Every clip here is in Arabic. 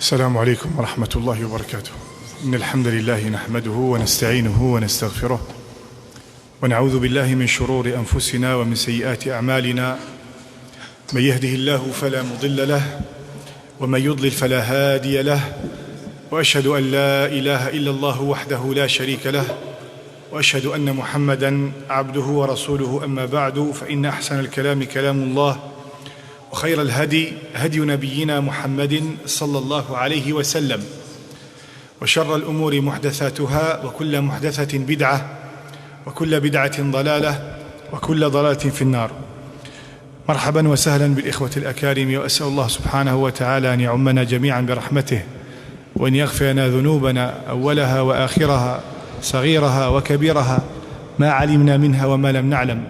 السلام عليكم ورحمة الله وبركاته. إن الحمد لله نحمده ونستعينه ونستغفره ونعوذ بالله من شرور أنفسنا ومن سيئات أعمالنا. من يهده الله فلا مضل له ومن يضلل فلا هادي له، وأشهد أن لا إله إلا الله وحده لا شريك له، وأشهد أن محمدًا عبده ورسوله. أما بعد، فإن أحسن الكلام كلام الله، وخير الهدي هدي نبينا محمد صلى الله عليه وسلم، وشر الأمور محدثاتها، وكل محدثة بدعة، وكل بدعة ضلالة، وكل ضلالة في النار. مرحبا وسهلا بالإخوة الأكارم، وأسأل الله سبحانه وتعالى أن يعمنا جميعا برحمته، وأن يغفر لنا ذنوبنا أولها وآخرها، صغيرها وكبيرها، ما علمنا منها وما لم نعلم.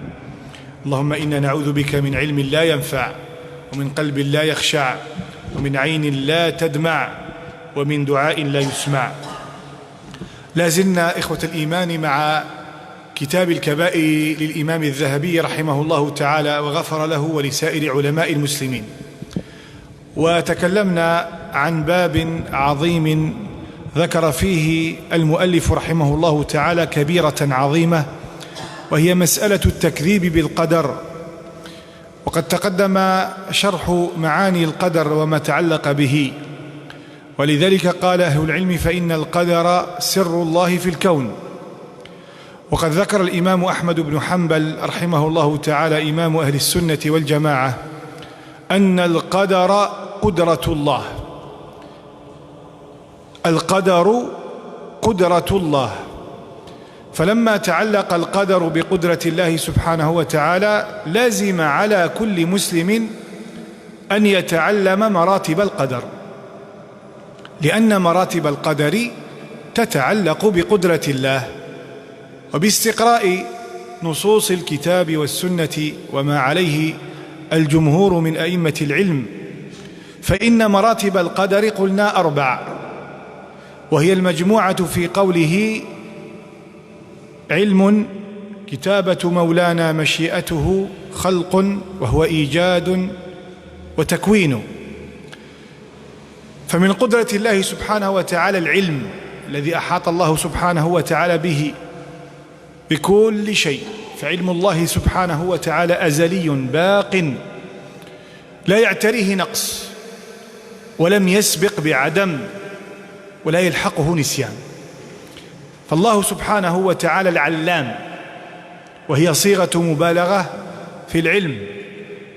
اللهم إنا نعوذ بك من علم لا ينفع، ومن قلب لا يخشع، ومن عين لا تدمع، ومن دعاء لا يسمع. لا زلنا إخوة الإيمان مع كتاب الكبائر للإمام الذهبي رحمه الله تعالى وغفر له ولسائر علماء المسلمين، وتكلمنا عن باب عظيم ذكر فيه المؤلف رحمه الله تعالى كبيرة عظيمة، وهي مسألة التكذيب بالقدر. وقد تقدم شرح معاني القدر وما تعلق به، ولذلك قال أهل العلم: فإن القدر سر الله في الكون. وقد ذكر الإمام أحمد بن حنبل رحمه الله تعالى إمام أهل السنة والجماعة أن القدر قدرة الله. القدر قدرة الله، فلما تعلق القدر بقدرة الله سبحانه وتعالى لازم على كل مسلم أن يتعلم مراتب القدر، لأن مراتب القدر تتعلق بقدرة الله. وباستقراء نصوص الكتاب والسنة وما عليه الجمهور من أئمة العلم، فإن مراتب القدر قلنا 4، وهي المجموعة في قوله: علم، كتابة مولانا، مشيئته، خلق وهو إيجاد، وتكوين. فمن قدرة الله سبحانه وتعالى العلم الذي أحاط الله سبحانه وتعالى به بكل شيء، فعلم الله سبحانه وتعالى أزلي باق لا يعتريه نقص، ولم يسبق بعدم، ولا يلحقه نسيان. فالله سبحانه وتعالى العلام، وهي صيغة مبالغة في العلم،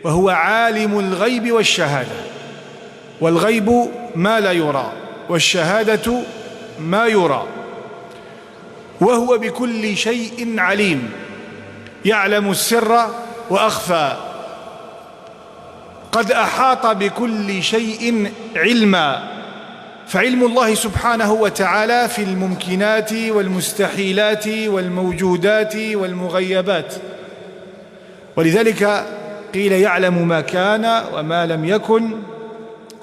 وهو عالم الغيب والشهادة. والغيب ما لا يرى، والشهادة ما يرى، وهو بكل شيء عليم، يعلم السر وأخفى. قد أحاط بكل شيء علما، فعلم الله سبحانه وتعالى في الممكنات والمستحيلات والموجودات والمغيبات. ولذلك قيل: يعلم ما كان وما لم يكن،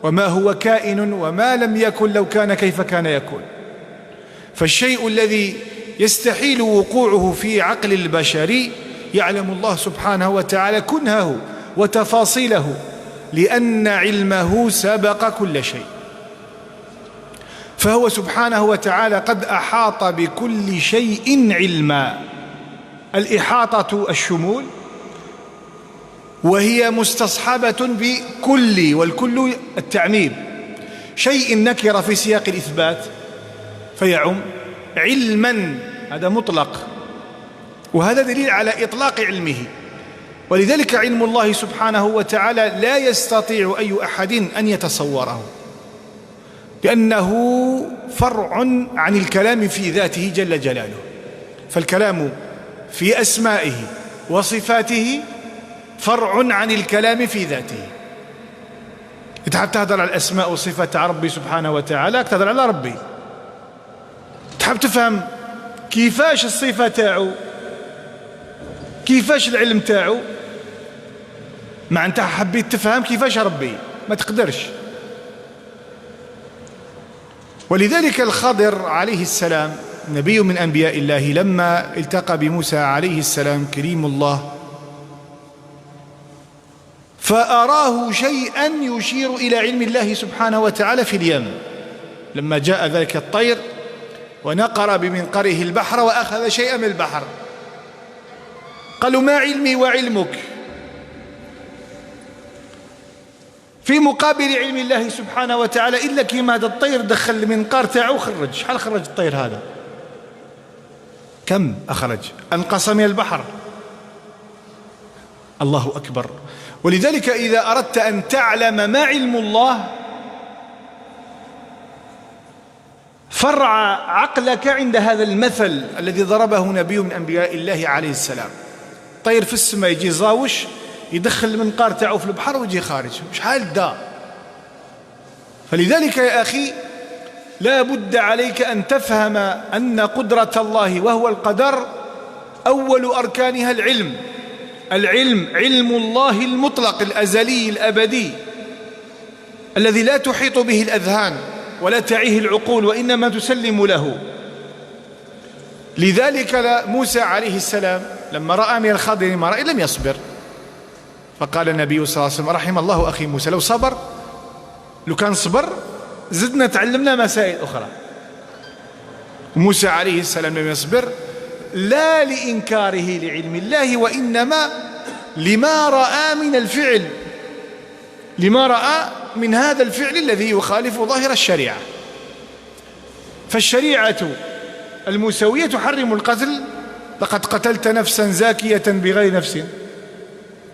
وما هو كائن وما لم يكن لو كان كيف كان يكون. فالشيء الذي يستحيل وقوعه في عقل البشر يعلم الله سبحانه وتعالى كنهه وتفاصيله، لأن علمه سبق كل شيء. فهو سبحانه وتعالى قد أحاط بكل شيء علما. الإحاطة الشمول، وهي مستصحبة بكل، والكل التعميم. شيء نكر في سياق الإثبات فيعم. علما هذا مطلق، وهذا دليل على إطلاق علمه. ولذلك علم الله سبحانه وتعالى لا يستطيع أي أحد أن يتصوره، لأنه فرع عن الكلام في ذاته جل جلاله. فالكلام في أسمائه وصفاته فرع عن الكلام في ذاته. تحب تهدر على الأسماء وصفات ربي سبحانه وتعالى، تهدر على ربي. تحب تفهم كيفاش الصفة تاعو، كيفاش العلم تاعو، ما أنت حبيت تفهم كيفاش ربي، ما تقدرش. ولذلك الخضر عليه السلام نبي من أنبياء الله، لما التقى بموسى عليه السلام كريم الله، فأراه شيئا يشير إلى علم الله سبحانه وتعالى في اليم، لما جاء ذلك الطير ونقر بمنقره البحر وأخذ شيئا من البحر، قالوا ما علمي وعلمك، في مقابل علم الله سبحانه وتعالى إلا كيما هذا الطير دخل المنقار تاعو وخرج. شحال خرج الطير هذا؟ كم أخرج؟ أنقص من البحر. الله أكبر. ولذلك إذا أردت أن تعلم ما علم الله فرع عقلك عند هذا المثل الذي ضربه نبي من أنبياء الله عليه السلام. طير في السماء يجي زاوش يدخل المنقار تاعو في البحر ويجي خارج، شحال دا. فلذلك يا أخي لا بد عليك أن تفهم أن قدرة الله وهو القدر أول أركانها العلم. العلم علم الله المطلق الأزلي الأبدي الذي لا تحيط به الأذهان ولا تعيه العقول وإنما تسلم له. لذلك موسى عليه السلام لما رأى من الخضر ما رأى لم يصبر، فقال النبي صلى الله عليه وسلم رحم الله أخي موسى، لو صبر، لو كان صبر زدنا تعلمنا مسائل أخرى. موسى عليه السلام لم يصبر لا لإنكاره لعلم الله وإنما لما رأى من الفعل، لما رأى من هذا الفعل الذي يخالف ظاهر الشريعة. فالشريعة الموسوية تحرم القتل، لقد قتلت نفسا زاكية بغير نفس،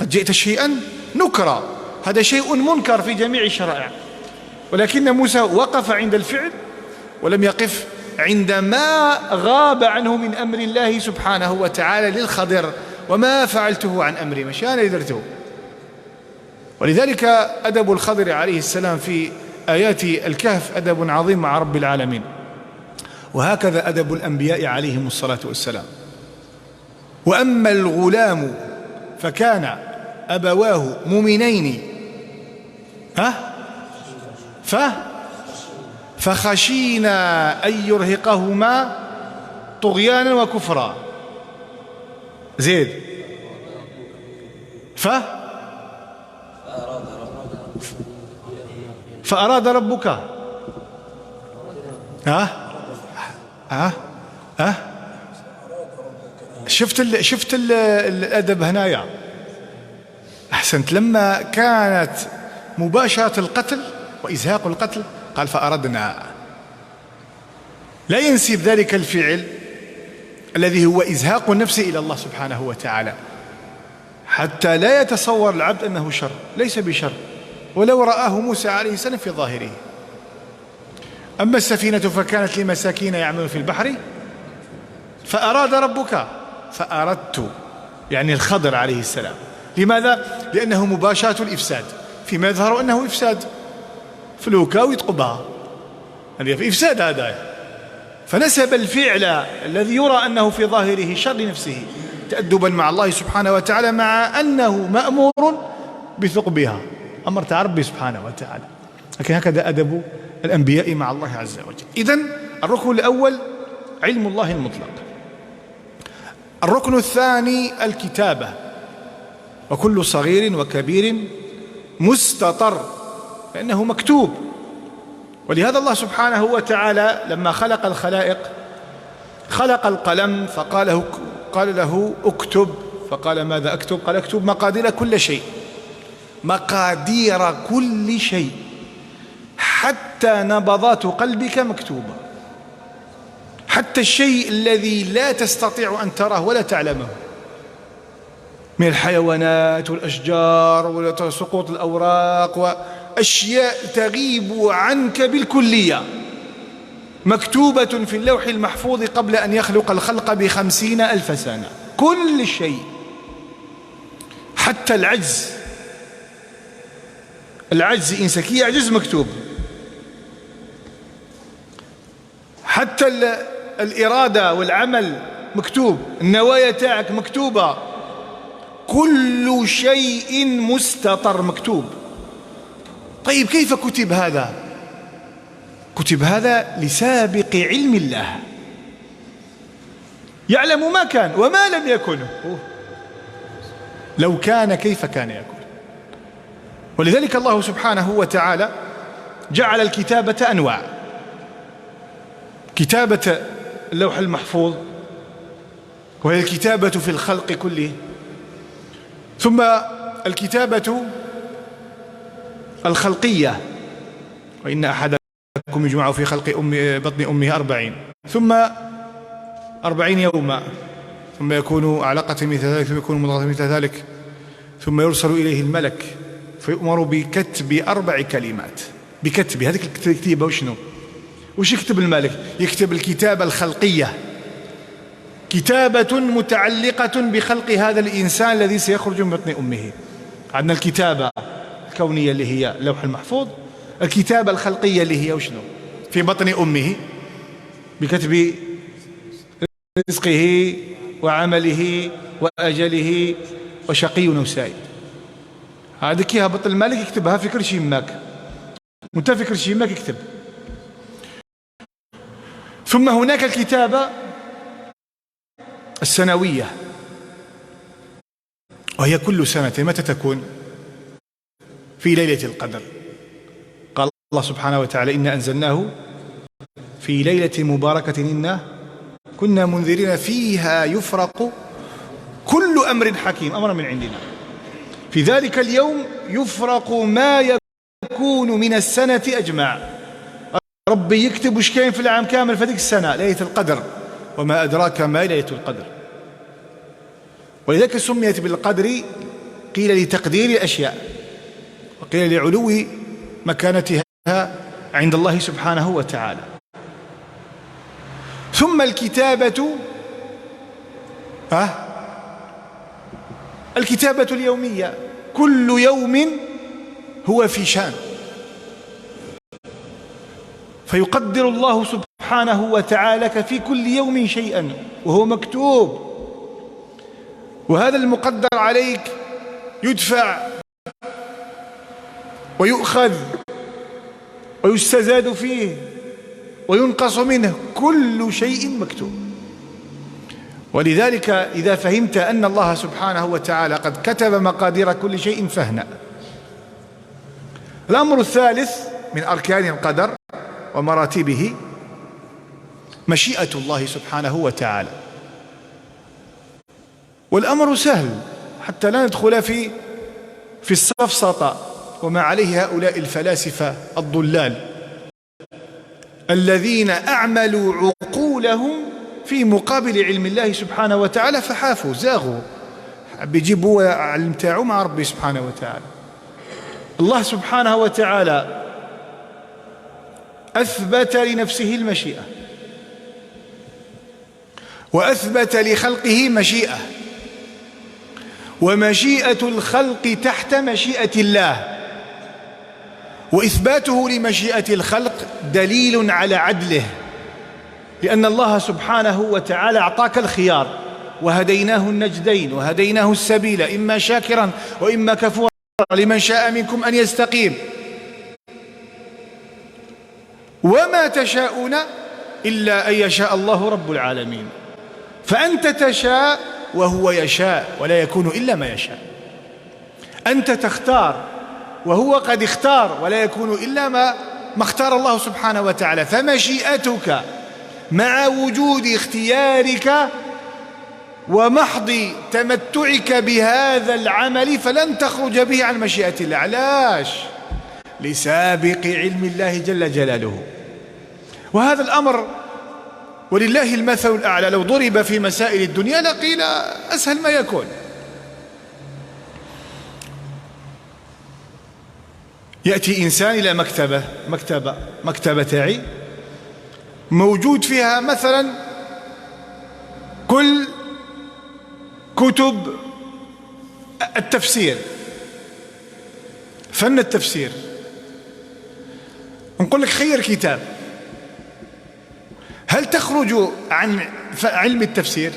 قد جئت شيئا نكرا، هذا شيء منكر في جميع الشرائع. ولكن موسى وقف عند الفعل ولم يقف عند ما غاب عنه من أمر الله سبحانه وتعالى للخضر، وما فعلته عن أمري، مش أنا اللي درته. ولذلك أدب الخضر عليه السلام في آيات الكهف أدب عظيم مع رب العالمين، وهكذا أدب الأنبياء عليهم الصلاة والسلام. وأما الغلام فكان أبواه مؤمنين فخشينا أن يرهقهما طغيانا وكفرا. زيد فأراد ربك شفت الأدب هنايا. أحسنت. لما كانت مباشرة القتل وإزهاق القتل قال فأردنا، لا ينسب ذلك الفعل الذي هو إزهاق النفس إلى الله سبحانه وتعالى، حتى لا يتصور العبد أنه شر، ليس بشر ولو رآه موسى عليه السلام في ظاهره. أما السفينة فكانت لمساكين يعملون في البحر فأراد ربك فأردت، يعني الخضر عليه السلام. لماذا؟ لأنه مباشرة الإفساد، فيما يظهر أنه إفساد، فلوكا ويتقبها، هذا في إفساد هذا. فنسب الفعل الذي يرى أنه في ظاهره شر لنفسه تأدبا مع الله سبحانه وتعالى، مع أنه مأمور بثقبها، أمر تاع ربي سبحانه وتعالى. لكن هكذا أدب الأنبياء مع الله عز وجل. إذن الركن الأول علم الله المطلق. الركن الثاني الكتابة، وكل صغير وكبير مستطر، لأنه مكتوب. ولهذا الله سبحانه وتعالى لما خلق الخلائق خلق القلم فقال له اكتب، فقال ماذا أكتب؟ قال اكتب مقادير كل شيء، مقادير كل شيء، حتى نبضات قلبك مكتوبة، حتى الشيء الذي لا تستطيع أن تراه ولا تعلمه من الحيوانات والأشجار وسقوط الأوراق وأشياء تغيب عنك بالكلية، مكتوبة في اللوح المحفوظ قبل أن يخلق الخلق ب50,000 سنة. كل شيء، حتى العجز إنسكي يعجز مكتوب، حتى الإرادة والعمل مكتوب، النوايا تاعك مكتوبة، كل شيء مستطر مكتوب. طيب كيف كتب هذا؟ كتب هذا لسابق علم الله، يعلم ما كان وما لم يكن، لو كان كيف كان يكون. ولذلك الله سبحانه وتعالى جعل الكتابة أنواع: كتابة اللوح المحفوظ، وهي الكتابة في الخلق كله، ثم الكتابة الخلقية، وإن أحدكم يجمع في خلق بطن أمه 40، ثم 40 يوما، ثم يكون علقة مثل ذلك، ثم يكون مضغة مثل ذلك، ثم يرسل إليه الملك فيؤمر بكتب 4 كلمات. بكتب هذه الكتيبة وش يكتب الملك؟ يكتب الكتابة الخلقية، كتابة متعلقة بخلق هذا الإنسان الذي سيخرج من بطن أمه. عندنا الكتابة الكونية اللي هي اللوح المحفوظ، الكتابة الخلقية اللي هي وشنو؟ في بطن أمه، بكتب رزقه وعمله وأجله وشقي أو سعيد. هذه كي هبط الملك يكتبها في كل شيء ماك، وانت في كل شيء ماك يكتب. ثم هناك الكتابة السنوية، وهي كل سنة. متى تكون؟ في ليلة القدر. قال الله سبحانه وتعالى: إنا أنزلناه في ليلة مباركة إنا كنا منذرين فيها يفرق كل أمر حكيم. أمر من عندنا. في ذلك اليوم يفرق ما يكون من السنة أجمع. ربي يكتب وش كاين في العام كامل في هذيك السنة، ليلة القدر. وما أدراك ما ليلة القدر. ولذلك سميت بالقدر، قيل لتقدير الأشياء، وقيل لعلو مكانتها عند الله سبحانه وتعالى. ثم الكتابة الكتابة اليومية، كل يوم هو في شان، فيقدر الله سبحانه وتعالى في كل يوم شيئا وهو مكتوب، وهذا المقدر عليك يدفع ويؤخذ ويستزاد فيه وينقص منه، كل شيء مكتوب. ولذلك إذا فهمت أن الله سبحانه وتعالى قد كتب مقادير كل شيء فاهنأ. الأمر الثالث من أركان القدر ومراتبه مشيئة الله سبحانه وتعالى. والأمر سهل حتى لا ندخل في السفسطة وما عليه هؤلاء الفلاسفة الضلال الذين أعملوا عقولهم في مقابل علم الله سبحانه وتعالى، فحافوا زاغوا، بيجيبوا علم تاعو مع ربي سبحانه وتعالى. الله سبحانه وتعالى أثبت لنفسه المشيئة، وأثبت لخلقه مشيئة، ومشيئة الخلق تحت مشيئة الله. وإثباته لمشيئة الخلق دليل على عدله، لأن الله سبحانه وتعالى أعطاك الخيار، وهديناه النجدين، وهديناه السبيل، إما شاكرا وإما كفورا، لمن شاء منكم أن يستقيم. وما تشاءون إلا أن يشاء الله رب العالمين. فأنت تشاء وهو يشاء، ولا يكون إلا ما يشاء. أنت تختار وهو قد اختار، ولا يكون إلا ما اختار الله سبحانه وتعالى. فمشيئتك مع وجود اختيارك ومحض تمتعك بهذا العمل فلن تخرج به عن مشيئة الله. علاش؟ لسابق علم الله جل جلاله. وهذا الأمر ولله المثل الأعلى لو ضرب في مسائل الدنيا لقيل أسهل ما يكون. يأتي إنسان إلى مكتبة تاعي موجود فيها مثلا كل كتب التفسير، فن التفسير. نقول لك خير كتاب، هل تخرج عن علم التفسير؟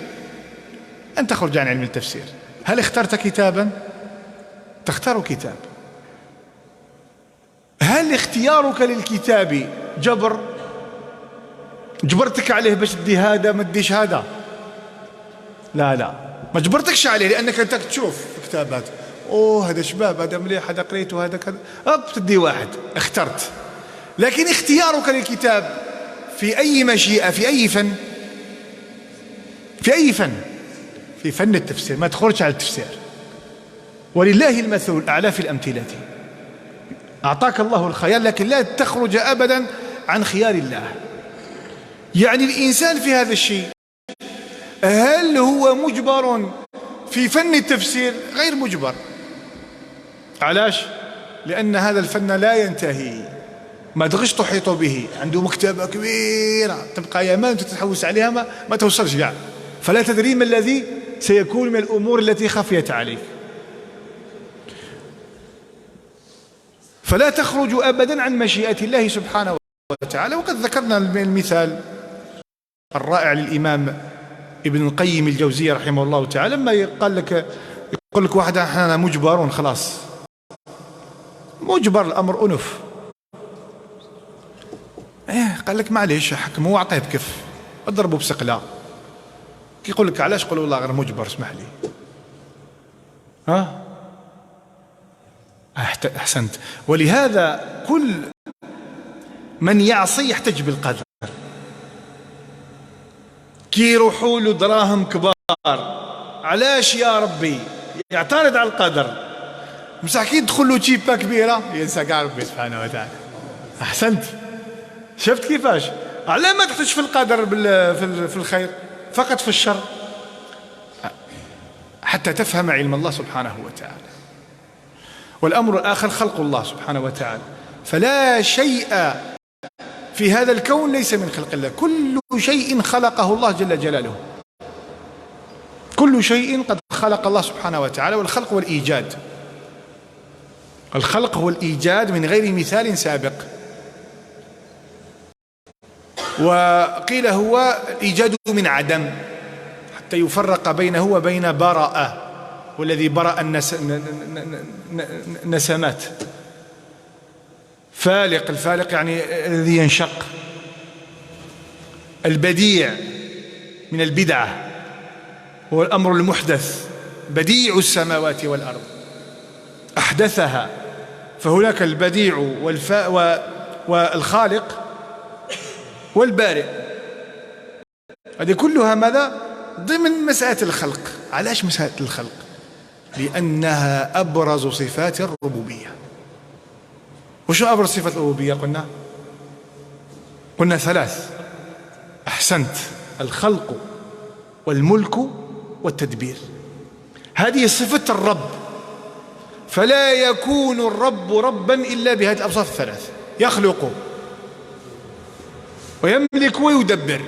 أن تخرج عن علم التفسير. هل اخترت كتابا؟ تختار كتاب. هل اختيارك للكتاب جبرتك عليه باش تدي هذا ما تديش هذا؟ لا، ما جبرتكش عليه، لأنك أنت تشوف كتابات أوه هذا شباب، هذا مليح، هذا قريته، هذا كذا، تدي واحد اخترت. لكن اختيارك للكتاب في أي مشيئة، في أي فن، في فن التفسير، ما تخرج على التفسير. ولله المثل الأعلى في الأمثلة. أعطاك الله الخيار لكن لا تخرج أبدا عن خيار الله. يعني الإنسان في هذا الشيء هل هو مجبر في فن التفسير؟ غير مجبر. علاش؟ لأن هذا الفن لا ينتهي، ما تغش تحيط به. عنده مكتبة كبيرة تبقى يامان تتحوس عليها ما توصلش كاع، فلا تدري ما الذي سيكون من الأمور التي خفيت عليك. فلا تخرج أبدا عن مشيئة الله سبحانه وتعالى. وقد ذكرنا المثال الرائع للإمام ابن القيم الجوزية رحمه الله تعالى، لما يقول لك واحد احنا مجبرون، خلاص مجبر، الأمر أنف. قال لك معليش حكموا واعطيه بكف، اضربوا بسقلة. كي يقول لك علاش، قول والله غير مجبر، اسمح لي. أحسنت. ولهذا كل من يعصي يحتج بالقدر. كي يروحوا له دراهم كبار، علاش يا ربي؟ يعترض على القدر. مساكين يدخل له تيبا كبيرة ينسى كاع ربي سبحانه وتعالى. أحسنت. شفت كيفاش؟ على ما تحتج في القدر في الخير، فقط في الشر، حتى تفهم علم الله سبحانه وتعالى. والأمر الآخر خلق الله سبحانه وتعالى. فلا شيء في هذا الكون ليس من خلق الله، كل شيء خلقه الله جل جلاله. كل شيء قد خلق الله سبحانه وتعالى. والخلق والإيجاد، الخلق هو الإيجاد من غير مثال سابق. وقيل هو الإيجاد من عدم حتى يفرق بينه وبين براءة، والذي برأ النسمات. فالق، الفالق يعني الذي ينشق. البديع من البدعة هو الأمر المحدث، بديع السماوات والأرض أحدثها. فهناك البديع والخالق والبارئ، هذه كلها ماذا؟ ضمن مسألة الخلق. علاش مسألة الخلق؟ لأنها أبرز صفات الربوبية. وشو أبرز صفات الربوبية؟ قلنا ثلاث. أحسنت. الخلق والملك والتدبير، هذه صفة الرب. فلا يكون الرب ربا إلا بهذه الأوصاف الثلاث: يخلق ويملك ويدبر.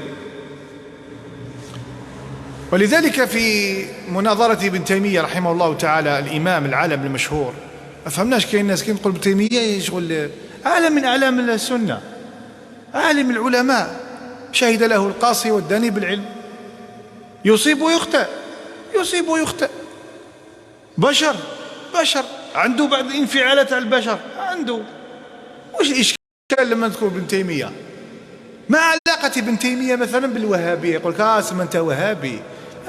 ولذلك في مناظرة ابن تيمية رحمه الله تعالى الإمام العالم المشهور، ما فهمناش كاين الناس كي نقول ابن تيمية يشغل عالم من أعلام السنة، عالم العلماء، شهد له القاصي والداني بالعلم، يصيب ويخطئ، يصيب ويخطئ، بشر عنده بعض الانفعالات على البشر، عنده. وش الإشكال لما تذكر ابن تيمية؟ ما علاقة ابن تيمية مثلا بالوهابية؟ يقول لك اسم أنت وهابي.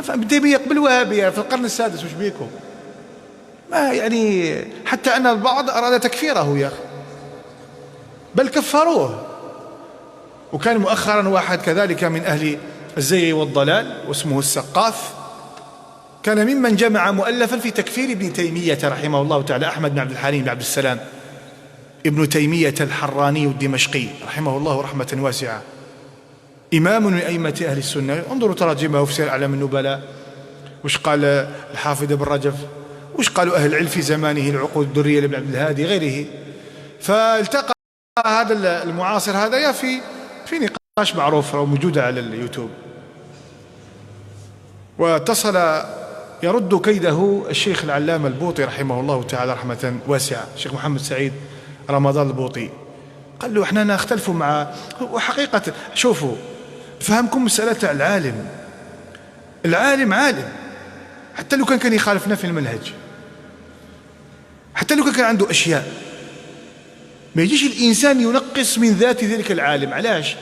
ابن تيمية قبل وهابية في القرن السادس، وش بيكم؟ ما يعني حتى أن البعض أراد تكفيره يا أخي، بل كفروه. وكان مؤخرا واحد كذلك من أهل الزيغ والضلال واسمه السقاف، كان ممن جمع مؤلفا في تكفير ابن تيمية رحمه الله تعالى، أحمد بن عبد الحليم بن عبد السلام ابن تيمية الحراني الدمشقي رحمه الله رحمة واسعة، إمام من أئمة أهل السنة. انظروا تراجمه في سير أعلام النبلاء، وش قال الحافظ ابن رجب، وش قالوا أهل العلم في زمانه، العقود الدرية لابن عبد الهادي غيره. فالتقى هذا المعاصر هذا في نقاش معروف موجودة على اليوتيوب، واتصل يرد كيده الشيخ العلامة البوطي رحمه الله تعالى رحمة واسعة، الشيخ محمد سعيد رمضان البوطي. قال له احنا نختلف مع، وحقيقة شوفوا فهمكم مسألة العالم عالم، حتى لو كان يخالفنا في المنهج، حتى لو كان عنده أشياء، ما يجيش الإنسان ينقص من ذات ذلك العالم. علاش؟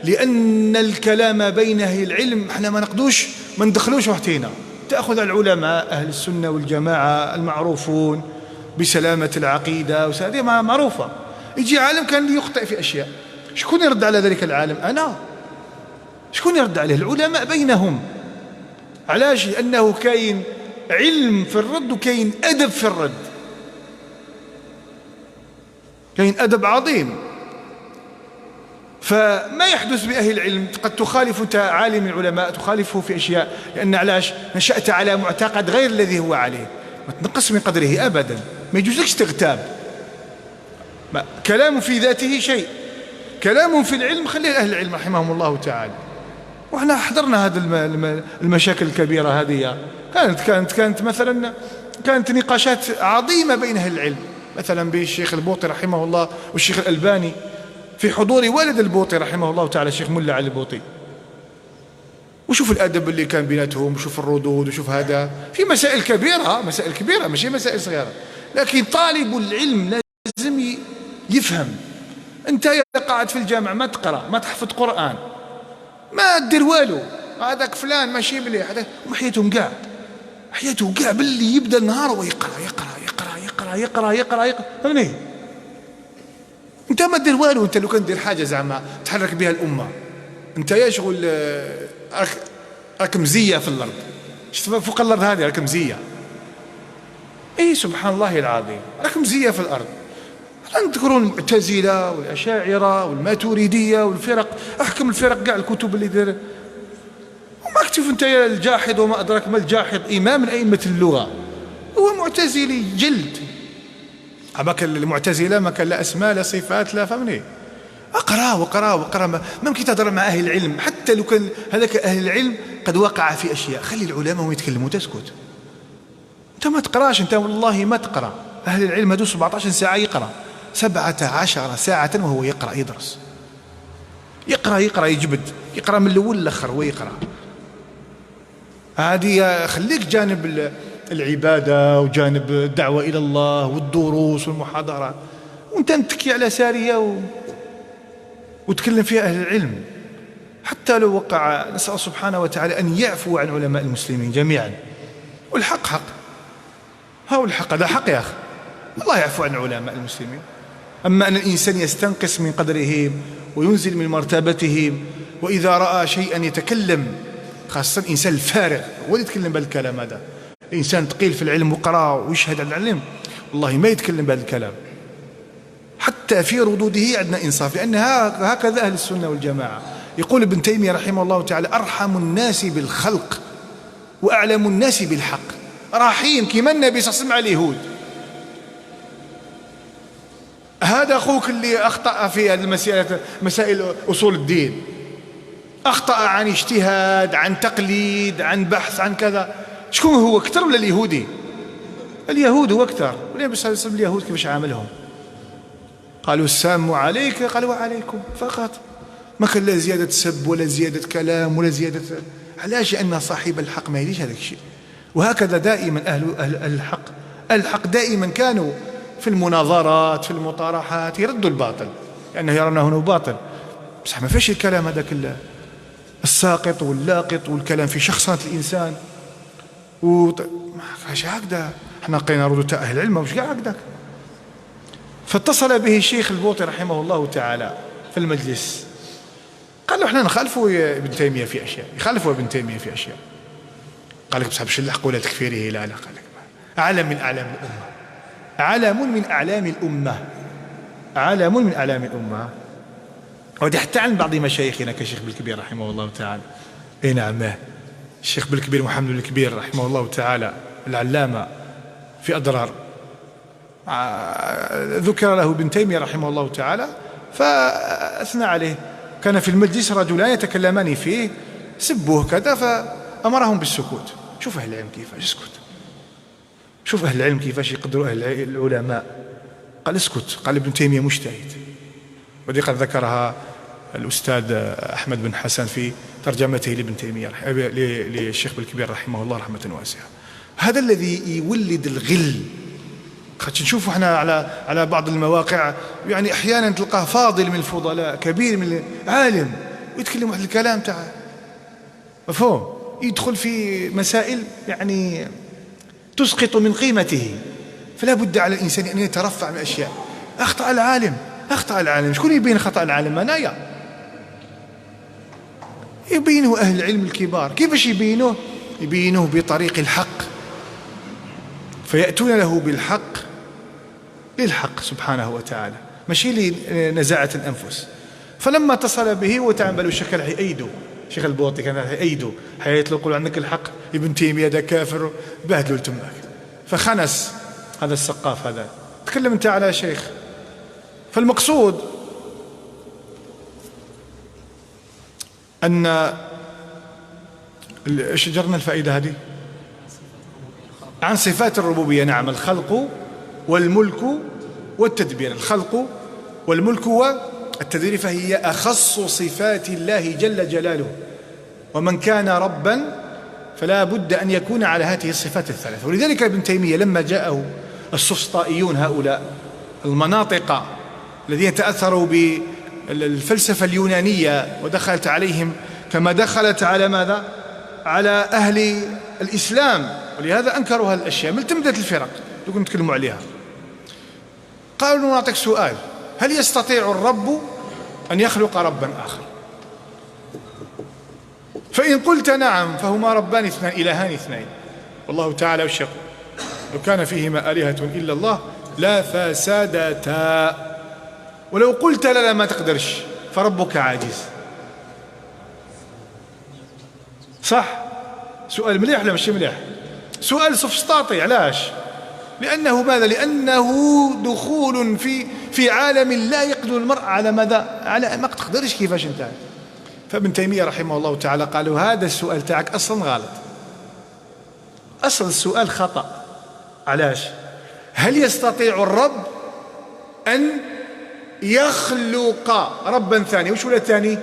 لأن الكلام بين أهل العلم احنا ما نقدوش ما ندخلوش وحدينا، تأخذ العلماء أهل السنة والجماعة المعروفون بسلامة العقيدة وهذه معروفة. يجي عالم كان يخطئ في أشياء، شكون يرد على ذلك العالم؟ أنا. شكون يرد عليه؟ العلماء بينهم. علاش؟ لأنه كاين علم في الرد وكاين أدب في الرد، كاين أدب عظيم. فما يحدث بأهل العلم قد تخالف أنت عالم العلماء، تخالفه في أشياء، لأن علاش؟ نشأت على معتقد غير الذي هو عليه، ما تنقص من قدره أبدا، ما يجوزلكش تغتاب. كلام في ذاته شيء، كلام في العلم خليه أهل العلم رحمهم الله تعالى. وإحنا حضرنا هذه المشاكل الكبيرة هذه، كانت مثلا كانت نقاشات عظيمة بين أهل العلم، مثلا بالشيخ البوطي رحمه الله والشيخ الألباني في حضور والد البوطي رحمه الله تعالى الشيخ ملا علي البوطي. وشوف الأدب اللي كان بيناتهم، وشوف الردود، وشوف هذا في مسائل كبيرة، مسائل كبيرة ماشي مسائل صغيرة. لكن طالب العلم لازم يفهم. أنت قاعد في الجامع ما تقرأ، ما تحفظ قرآن، ما تدير والو، هذاك فلان ماشي مليح، هذا وحياتهم كاع، حياته كاع باللي يبدا النهار ويقرأ يقرأ يقرأ يقرأ يقرأ يقرأ يقرأ. فهمني؟ انت ما دير والو. انت لو كان دير حاجه زعما تحرك بها الامه، انت يا شغل راك مزيه في الارض، شفت فوق الارض هذه راك مزيه. اي سبحان الله العظيم، راك مزيه في الارض. نذكرون المعتزله والاشاعره والماتوريديه والفرق، احكم الفرق كاع الكتب اللي دار. وما تشوف انت يا الجاحظ وما ادراك ما الجاحظ، امام من ائمه اللغه، هو معتزلي جلد. عباك المعتزله ما كان لا اسماء لا صفات لا. فهمني؟ اقرا وقرا وقرا، ممكن تهضر مع اهل العلم حتى لو كان هذاك اهل العلم قد وقع في اشياء، خلي العلماء هم يتكلموا تسكت. انت ما تقراش، انت والله ما تقرا. اهل العلم هذو 17 ساعه يقرا، 17 ساعه وهو يقرا يدرس، يقرا يجبد، يقرا من الاول للاخر ويقرا. هذه خليك جانب العبادة وجانب الدعوة إلى الله والدروس والمحاضرات، وانت نتكي على سارية وتكلم فيها أهل العلم. حتى لو وقع، نسأل سبحانه وتعالى أن يعفو عن علماء المسلمين جميعا. والحق حق، هو الحق، هذا حق يا أخي، الله يعفو عن علماء المسلمين. أما أن الإنسان يستنقص من قدرهم وينزل من مرتبتهم، وإذا رأى شيئا يتكلم، خاصة الإنسان الفارغ هو اللي يتكلم بالكلام هذا. الإنسان ثقيل في العلم وقرأ ويشهد على العلم والله ما يتكلم بهذا الكلام. حتى في ردوده عندنا إنصاف، لأن هكذا أهل السنة والجماعة. يقول ابن تيمية رحمه الله تعالى: أرحم الناس بالخلق وأعلم الناس بالحق. رحيم كما النبي صلى الله عليه وسلم على اليهود. هذا أخوك اللي أخطأ في هذه المسائل، مسائل أصول الدين، أخطأ عن اجتهاد، عن تقليد، عن بحث، عن كذا. شكون هو أكثر ولا اليهودي؟ اليهود هو أكثر. والنبي صلى الله عليه وسلم اليهود كيفاش عاملهم؟ قالوا السام عليك، قالوا وعليكم فقط، ما كان لا زيادة سب ولا زيادة كلام ولا زيادة. علاش؟ لأن صاحب الحق ما يديش هذاك الشيء. وهكذا دائما أهل الحق، الحق دائما كانوا في المناظرات في المطارحات يردوا الباطل، لأنه يرونه باطل، بصح ما فيش الكلام هذاك الساقط واللاقط والكلام في شخصنة الإنسان ما فيش هكذا. احنا لقينا ردود أهل العلم مش كاع هكذاك. فاتصل به الشيخ البوطي رحمه الله تعالى في المجلس، قال له احنا نخالفوا ابن تيمية في أشياء، يخالفوا ابن تيمية في أشياء. قال لك بصح باش نلحق ولا تكفيره؟ لا قال لك علم من أعلام الأمة، علم من أعلام الأمة، علم من أعلام الأمة. وهذا حتى عن بعض مشايخنا كشيخ بالكبير رحمه الله تعالى. اي نعم، الشيخ بالكبير محمد الكبير رحمه الله تعالى العلامة في أضرار، ذكر له ابن تيمية رحمه الله تعالى فأثنى عليه. كان في المجلس رجلان يتكلمان فيه، سبوه كذا، فأمرهم بالسكوت. شوف أهل العلم كيفاش اسكت، شوف أهل العلم كيفاش يقدروا أهل العلماء. قال اسكت، قال ابن تيمية مجتهد. ودي قد ذكرها الأستاذ أحمد بن حسن في ترجمته لابن تيمية للشيخ بالكبير رحمه الله رحمة واسعة. هذا الذي يولد الغل. خاطر نشوفوا احنا على بعض المواقع، يعني أحيانا تلقاه فاضل من الفضلاء، كبير من عالم، ويتكلم واحد الكلام تاع مفهوم، يدخل في مسائل يعني تسقط من قيمته. فلا بد على الإنسان أن يترفع من الأشياء. أخطأ العالم، شكون يبين خطأ العالم؟ منايا يبينه أهل العلم الكبار. كيفاش يبينوه؟ يبينوه بطريق الحق، فيأتون له بالحق للحق سبحانه وتعالى، ماشي لنزاعة الأنفس. فلما اتصل به وتعمل الشكل أيدو شيخ البوطي كان أيدو حيات له يقول عندك الحق، ابن تيمية ده كافر، بهدلوا التماك. فخنس هذا السقاف هذا، تكلم انت على شيخ. فالمقصود أن شجرنا الفائدة هذه عن صفات الربوبية. نعم، الخلق والملك والتدبير. الخلق والملك والتدبير فهي أخص صفات الله جل جلاله، ومن كان ربا فلا بد أن يكون على هذه الصفات الثلاث. ولذلك ابن تيمية لما جاءه السفسطائيون هؤلاء المناطق الذين تأثروا بالفلسفة اليونانية ودخلت عليهم كما دخلت على ماذا؟ على أهل الإسلام، ولهذا أنكروا هذه الأشياء من تمدد الفرق لكم نتكلموا عليها. قالوا نعطيك سؤال: هل يستطيع الرب أن يخلق ربا آخر؟ فإن قلت نعم فهما ربان اثنان، إلهان اثنين. والله تعالى وش يقول؟ لو كان فيهما آلهة إلا الله لا فسدتا. ولو قلت لا ما تقدرش فربك عاجز. صح؟ سؤال مليح ولا مش مليح؟ سؤال سفسطاطي. علاش؟ لأنه ماذا؟ لأنه دخول في عالم لا يقدر المرء على ماذا؟ على ما تقدرش كيفاش انت. فابن تيمية رحمه الله تعالى قالوا هذا السؤال تاعك أصلا غلط، أصل السؤال خطأ. علاش؟ هل يستطيع الرب أن يخلق ربا ثاني؟ وش ولا الثاني؟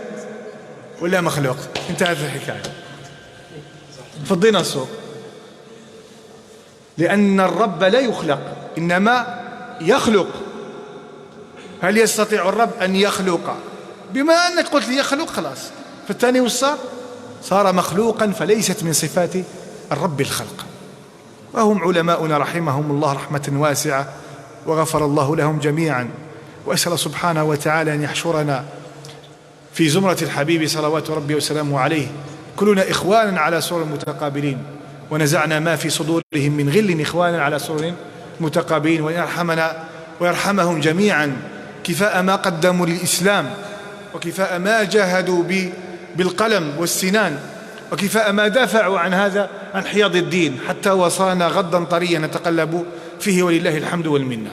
ولا مخلوق؟ انتهت الحكاية. فضينا الصوت. لأن الرب لا يخلق إنما يخلق. هل يستطيع الرب أن يخلق؟ بما أنك قلت لي يخلق خلاص، فالثاني وصار صار مخلوقا، فليست من صفات الرب الخلق. وهم علماؤنا رحمهم الله رحمة واسعة وغفر الله لهم جميعا. وأسأل سبحانه وتعالى أن يحشرنا في زمرة الحبيب صلوات ربي وسلامه عليه كلنا إخوانا على سرر متقابلين، ونزعنا ما في صدورهم من غل إخوانا على سرر متقابلين، وأن يرحمنا ويرحمهم جميعا كفاء ما قدموا للإسلام، وكفاء ما جاهدوا بالقلم والسنان، وكفاء ما دافعوا عن هذا عن حياض الدين حتى وصلنا غدا طريا نتقلب فيه، ولله الحمد والمنة.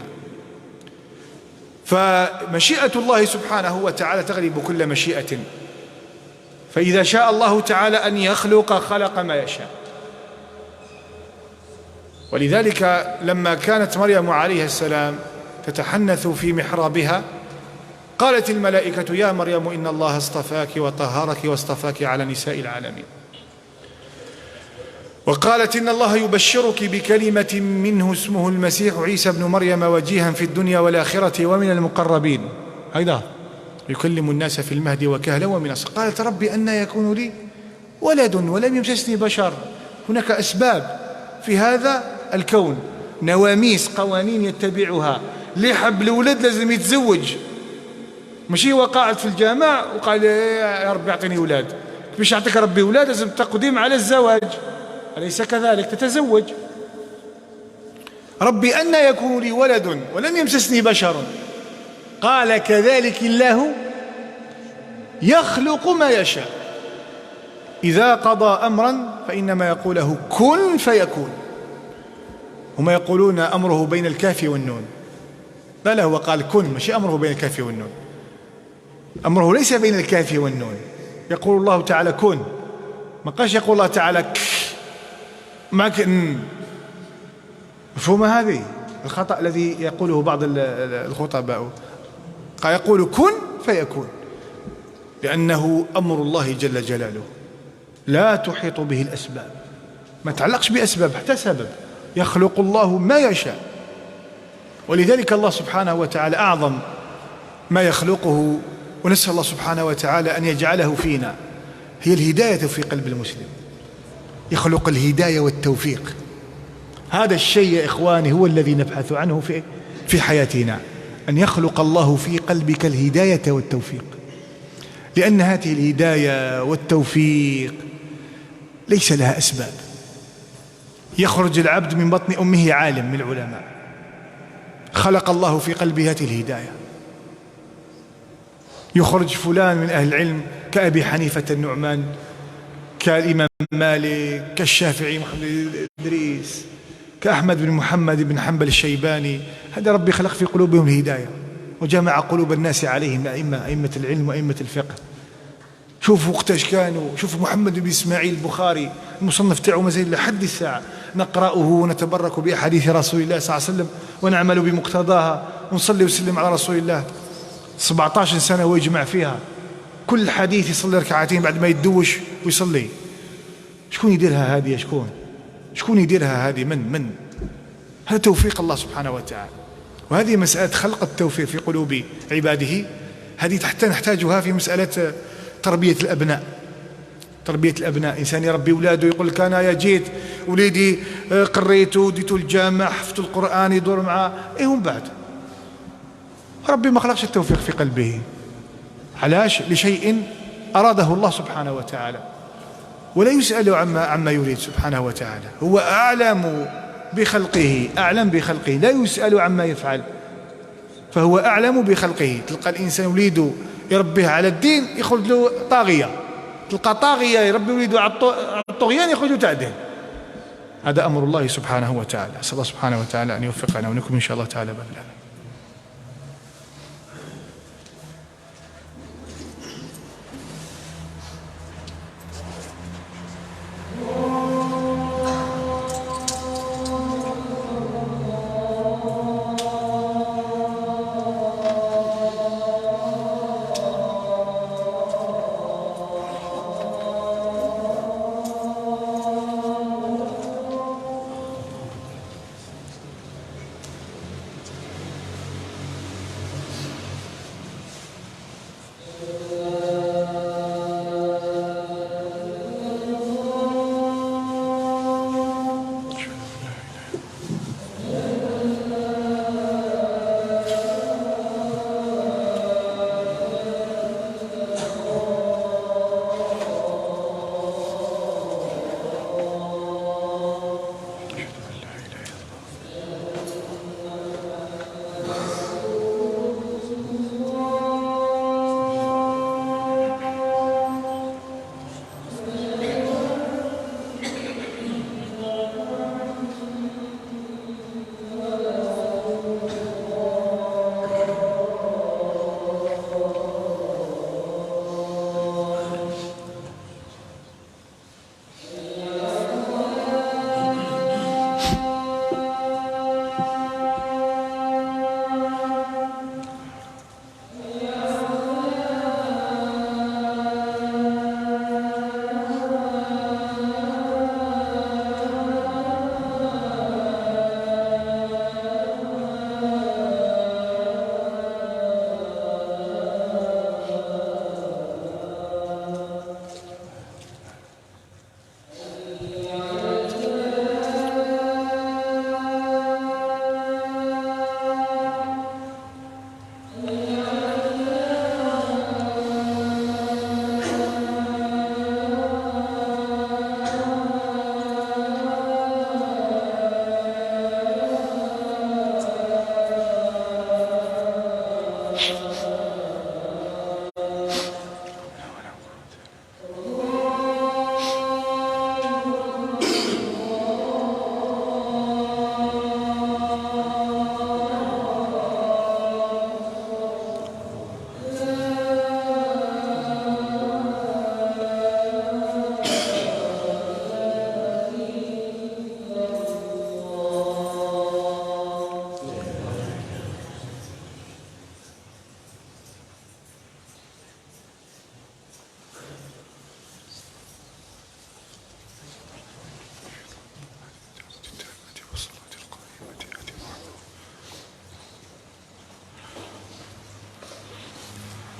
فمشيئة الله سبحانه وتعالى تغلب كل مشيئة، فإذا شاء الله تعالى أن يخلق خلق ما يشاء. ولذلك لما كانت مريم عليه السلام تتحنث في محرابها قالت الملائكة: يا مريم إن الله اصطفاك وطهرك واصطفاك على نساء العالمين. وقالت: إن الله يبشرك بكلمة منه اسمه المسيح عيسى ابن مريم وجيها في الدنيا والآخرة ومن المقربين. هيدا يكلم الناس في المهد وكهلا ومن الصغر. قالت: ربي أن يكون لي ولد ولم يمسسني بشر. هناك أسباب في هذا الكون، نواميس، قوانين يتبعها. اللي حب الولد لازم يتزوج، ماشي وقعت في الجامع وقال يا ربي اعطيني ولاد. باش يعطيك ربي ولاد لازم تقديم على الزواج، أليس كذلك؟ تتزوج. ربي أن يكون لي ولد ولم يمسسني بشر. قال: كذلك الله يخلق ما يشاء، إذا قضى أمرا فإنما يقوله كن فيكون. هم يقولون أمره بين الكاف والنون، لا هو قال كن، ماشي أمره بين الكاف والنون. أمره ليس بين الكاف والنون. يقول الله تعالى كن، ما قالش يقول الله تعالى ما كن. مفهوم هذه الخطأ الذي يقوله بعض الخطباء؟ قال يقول كن فيكون، لأنه أمر الله جل جلاله لا تحيط به الأسباب، ما تعلقش بأسباب حتى سبب. يخلق الله ما يشاء. ولذلك الله سبحانه وتعالى أعظم ما يخلقه، ونسأل الله سبحانه وتعالى أن يجعله فينا، هي الهداية في قلب المسلم. يخلق الهداية والتوفيق. هذا الشيء يا إخواني هو الذي نبحث عنه في حياتنا، أن يخلق الله في قلبك الهداية والتوفيق، لأن هذه الهداية والتوفيق ليس لها أسباب. يخرج العبد من بطن أمه عالم من العلماء، خلق الله في قلبه هذه الهداية. يخرج فلان من أهل العلم كأبي حنيفة النعمان، كالإمام مالك، كالشافعي محمد إدريس، كأحمد بن محمد بن حنبل الشيباني. هذا ربي خلق في قلوبهم الهداية وجمع قلوب الناس عليهم أئمة العلم وأئمة الفقه. شوفوا وقتاش كانوا. شوفوا محمد بن إسماعيل البخاري المصنف تاعه مازال لحد الساعة نقرأه ونتبرك بأحاديث رسول الله صلى الله عليه وسلم ونعمل بمقتضاها ونصلي وسلم على رسول الله. 17 سنة ويجمع فيها، كل حديث يصلي ركعتين بعد ما يدوش ويصلي. شكون يديرها هذه؟ شكون يديرها هذه؟ من هذا توفيق الله سبحانه وتعالى. وهذه مسألة خلق التوفيق في قلوب عباده، هذه حتى نحتاجها في مسألة تربية الأبناء. تربية الأبناء، إنسان يربي أولاده يقول لك أنا يا جيت وليدي قريته وديته الجامع حفظت القرآن يدور معاه ومن بعد ربي ما خلقش التوفيق في قلبه. علاش؟ لشيء أراده الله سبحانه وتعالى، ولا يسأل عما يريد سبحانه وتعالى. هو أعلم بخلقه، أعلم بخلقه، لا يسأل عما يفعل، فهو أعلم بخلقه. تلقى الإنسان وليده يربيه على الدين يخرج له طاغية، تلقى طاغية يربي وليده على الطغيان يخرج له تعديل. هذا أمر الله سبحانه وتعالى. أسأل الله سبحانه وتعالى أن يوفقنا ونكون إن شاء الله تعالى بإذن الله.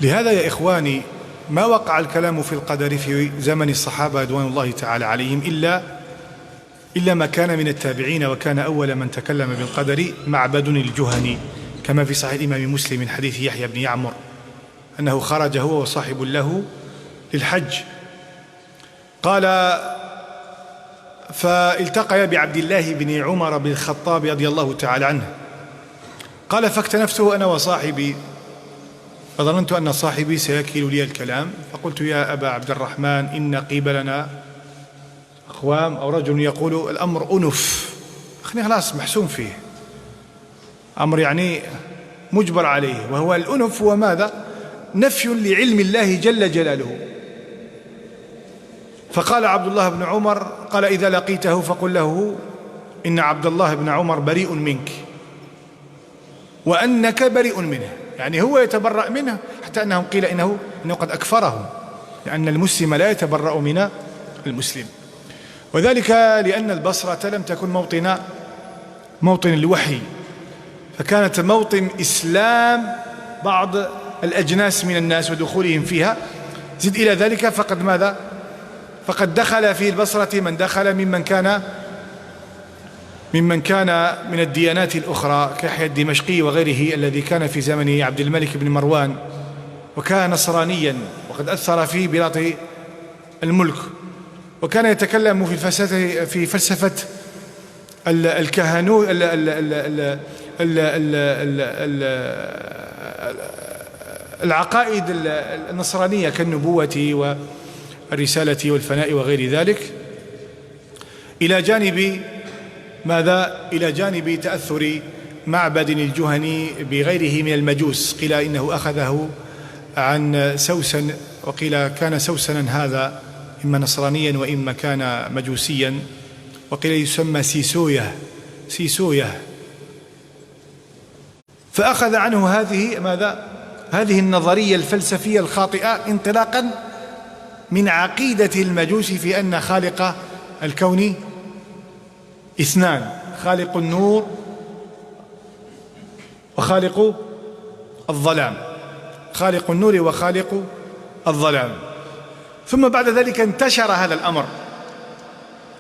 لهذا يا إخواني ما وقع الكلام في القدر في زمن الصحابة رضوان الله تعالى عليهم إلا إلا ما كان من التابعين، وكان أول من تكلم بالقدر معبد الجهني، كما في صحيح الإمام مسلم من حديث يحيى بن يعمر أنه خرج هو وصاحب له للحج. قال: فالتقي بعبد الله بن عمر بن الخطاب رضي الله تعالى عنه. قال: فاكتنفته أنا وصاحبي، فظننت أن صاحبي سيكل لي الكلام، فقلت: يا أبا عبد الرحمن، إن قبلنا أقوام أو رجل يقول الأمر أنف، خلاص محسوم فيه، أمر يعني مجبر عليه، وهو الأنف هو ماذا؟ نفي لعلم الله جل جلاله. فقال عبد الله بن عمر: قال: إذا لقيته فقل له إن عبد الله بن عمر بريء منك وأنك بريء منه، يعني هو يتبرأ منه، حتى أنهم قيل إنه قد أكفرهم، لأن المسلم لا يتبرأ من المسلم، وذلك لأن البصرة لم تكن موطن الوحي، فكانت موطن إسلام بعض الأجناس من الناس ودخولهم فيها. زد إلى ذلك فقد ماذا؟ فقد دخل في البصرة من دخل ممن كان من الديانات الأخرى كيحيى الدمشقي وغيره، الذي كان في زمن عبد الملك بن مروان وكان نصرانيا، وقد أثر في بلاط الملك، وكان يتكلم في فلسفة الكهنوت، العقائد النصرانية كالنبوة والرسالة والفناء وغير ذلك، إلى جانب ماذا؟ إلى جانب تأثر معبد الجهني بغيره من المجوس. قيل إنه أخذه عن سوسن، وقيل كان سوسنا هذا إما نصرانيا وإما كان مجوسيا، وقيل يسمى سيسوية. فأخذ عنه هذه النظرية الفلسفية الخاطئة انطلاقا من عقيدة المجوس في أن خالق الكون اثنان: خالق النور وخالق الظلام، خالق النور وخالق الظلام. ثم بعد ذلك انتشر هذا الأمر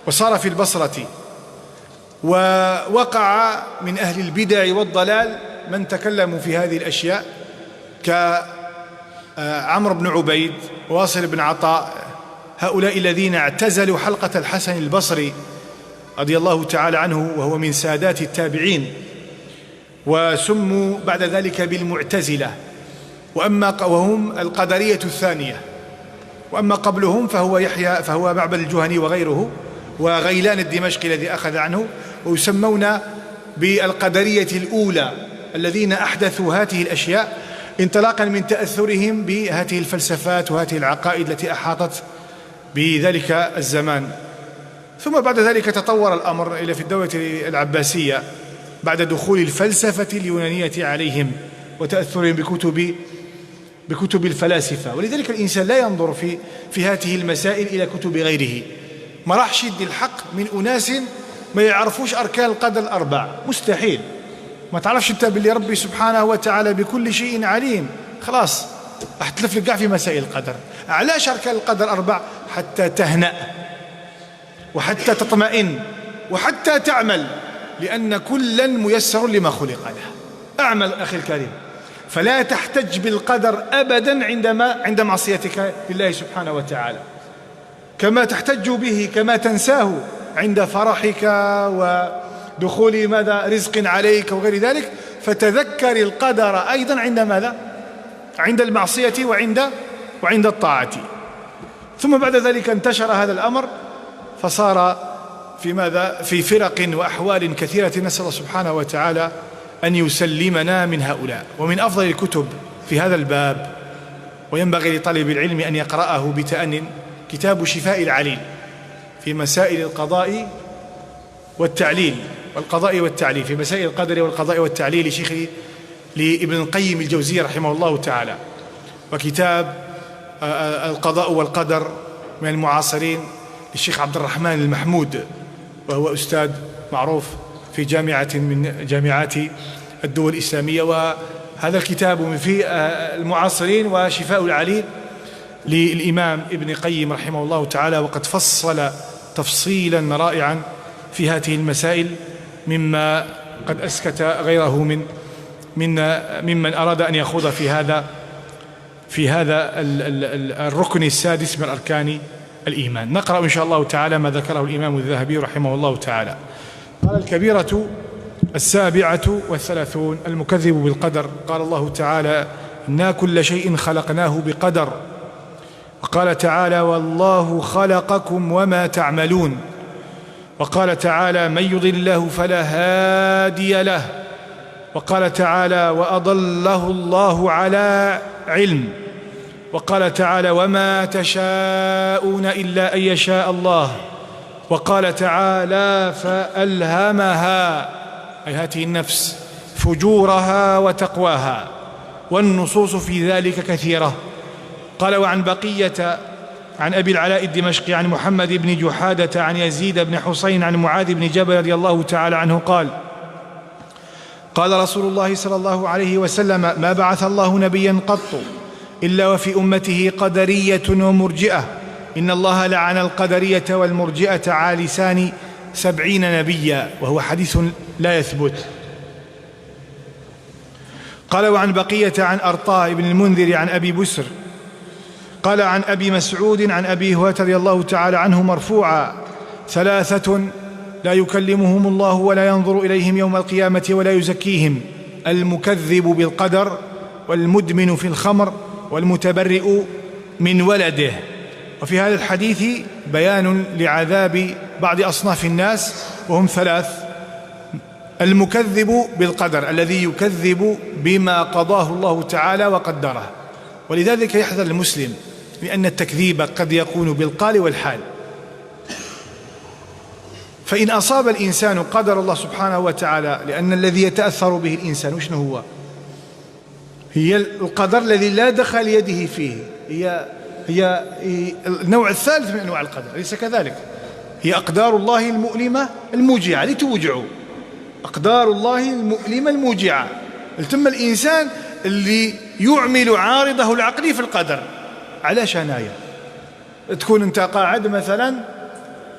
وصار في البصرة، ووقع من أهل البدع والضلال من تكلموا في هذه الأشياء كعمرو بن عبيد، واصل بن عطاء، هؤلاء الذين اعتزلوا حلقة الحسن البصري رضي الله تعالى عنه، وهو من سادات التابعين، وسموا بعد ذلك بالمعتزلة، وهم القدرية الثانية. وأما قبلهم فهو معبد الجهني وغيره، وغيلان الدمشقي الذي أخذ عنه، ويسمون بالقدرية الأولى، الذين أحدثوا هذه الأشياء انطلاقا من تأثرهم بهذه الفلسفات وهذه العقائد التي أحاطت بذلك الزمان. ثم بعد ذلك تطور الأمر إلى في الدولة العباسية بعد دخول الفلسفة اليونانية عليهم وتأثرهم بكتب الفلاسفة. ولذلك الإنسان لا ينظر في هذه المسائل إلى كتب غيره. ما راحش يدي الحق من أناس ما يعرفوش أركان القدر الأربع، مستحيل. ما تعرفش أنت باللي ربي سبحانه وتعالى بكل شيء عليم، خلاص أحتلف لك في مسائل القدر. علاش أركان القدر أربع؟ حتى تهنأ وحتى تطمئن وحتى تعمل، لأن كلا ميسر لما خلق له. أعمل أخي الكريم، فلا تحتج بالقدر أبدا عند معصيتك لله سبحانه وتعالى، كما تحتج به، كما تنساه عند فرحك ودخول رزق عليك وغير ذلك. فتذكر القدر أيضا عند ماذا؟ عند المعصية وعند الطاعة. ثم بعد ذلك انتشر هذا الأمر، فصار في فرق وأحوال كثيرة. نسأل الله سبحانه وتعالى أن يسلمنا من هؤلاء. ومن أفضل الكتب في هذا الباب، وينبغي لطالب العلم أن يقرأه بتأن، كتاب شفاء العليل في مسائل القضاء والتعليل في مسائل القدر والقضاء والتعليل لابن القيم الجوزية رحمه الله تعالى، وكتاب القضاء والقدر من المعاصرين للشيخ عبد الرحمن المحمود، وهو أستاذ معروف في جامعة من جامعات الدول الإسلامية. وهذا الكتاب من في المعاصرين وشفاء العليل للإمام ابن قيم رحمه الله تعالى، وقد فصل تفصيلا رائعا في هذه المسائل مما قد أسكت غيره ممن أراد أن يخوض في هذا الركن السادس من أركان الإيمان. نقرأ إن شاء الله تعالى ما ذكره الإمام الذهبي رحمه الله تعالى. قال: الكبيرة 37 المكذب بالقدر. قال الله تعالى: إنا كل شيء خلقناه بقدر. وقال تعالى: والله خلقكم وما تعملون. وقال تعالى: من يضل الله فلا هادي له. وقال تعالى: وأضله الله على علم. وقال تعالى: وما تشاءون إلا أن يشاء الله. وقال تعالى: فألهمها، أي هذه النفس، فجورها وتقواها. والنصوص في ذلك كثيرة. قال: وعن بقية عن أبي العلاء الدمشقي عن محمد بن جحادة عن يزيد بن حسين عن معاذ بن جبل رضي الله تعالى عنه قال: قال رسول الله صلى الله عليه وسلم: ما بعث الله نبيا قط إلا وفي أمته قدرية ومرجئة. إن الله لعن القدرية والمرجئة عالسان 70 نبيا. وهو حديث لا يثبت. قال: وعن بقية عن أرطاء بن المنذر عن أبي بسر قال: عن أبي مسعود عن أبي هريرة رضي الله تعالى عنه مرفوعا: 3 لا يكلمهم الله ولا ينظر إليهم يوم القيامة ولا يزكيهم: المكذب بالقدر، والمدمن في الخمر، والمتبرئ من ولده. وفي هذا الحديث بيان لعذاب بعض أصناف الناس، وهم 3: المكذب بالقدر الذي يكذب بما قضاه الله تعالى وقدره، ولذلك يحذر المسلم لأن التكذيب قد يكون بالقال والحال. فإن أصاب الإنسان قدر الله سبحانه وتعالى، لأن الذي يتأثر به الإنسان وشنو هو؟ هي القدر الذي لا دخل يده فيه، هي النوع الثالث من أنواع القدر، أليس كذلك؟ هي أقدار الله المؤلمة الموجعة لتوجعوا، أقدار الله المؤلمة الموجعة. ثم الإنسان اللي يعمل عارضه العقلي في القدر على شنايا. تكون أنت قاعد مثلا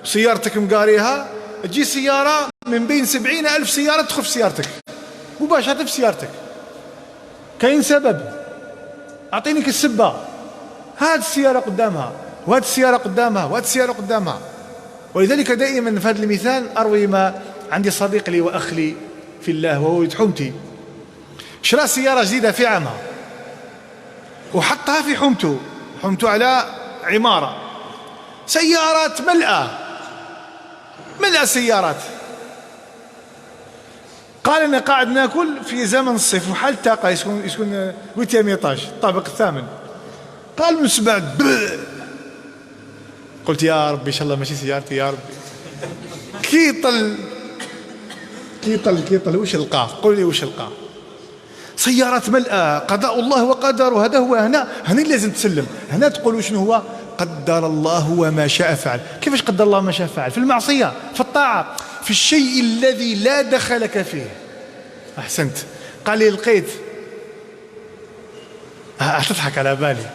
سيارتك مقاريها، تجي سيارة من بين 70,000 سيارة تدخل في سيارتك مباشرة في سيارتك. كاين سبب، أعطينيك السبة. هذه السيارة قدامها، وهذه السيارة قدامها، وهذه السيارة قدامها. ولذلك دائما في هذا المثال أروي ما عندي صديق لي وأخ لي في الله وهو ولد حومتي، شرى سيارة جديدة في عامها وحطها في حومته على عمارة، سيارات ملأ سيارات. قال أنا قاعد ناكل في زمن الصيف وحال الطاقة يسكن 8 إيطاج الطابق الثامن. قال من بعد قلت يا ربي إن شاء الله ماشي سيارتي يا ربي. كيطل وش القاه؟ قل لي وش القاه؟ سيارات ملأة، قضاء الله وقدره. هذا هو هنا لازم تسلم. هنا تقول وشنو هو؟ قدر الله وما شاء فعل. كيفاش قدر الله ما شاء فعل؟ في المعصية، في الطاعة، في الشيء الذي لا دخلك فيه. أحسنت. قال لي لقيت تضحك على بالي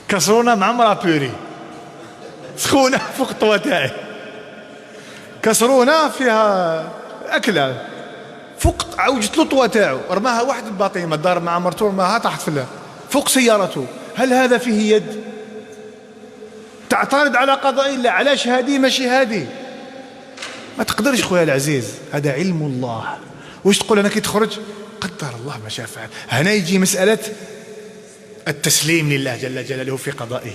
كسرونة معمرة بوري سخونة فوق الطوى تاعي، كسرونة فيها أكلة فوق عوجت له الطوى تاعو، رماها واحد الباطيمة دار مع مرته، رماها تحت فوق سيارته. هل هذا فيه يد؟ تعترض على قضاء الله؟ علاش هذه ماشي هذه؟ ما تقدرش خويا العزيز، هذا علم الله. واش تقول أنا كي تخرج قدر الله ما شاء فعل؟ هنا يجي مسألة التسليم لله جل جلاله في قضائه،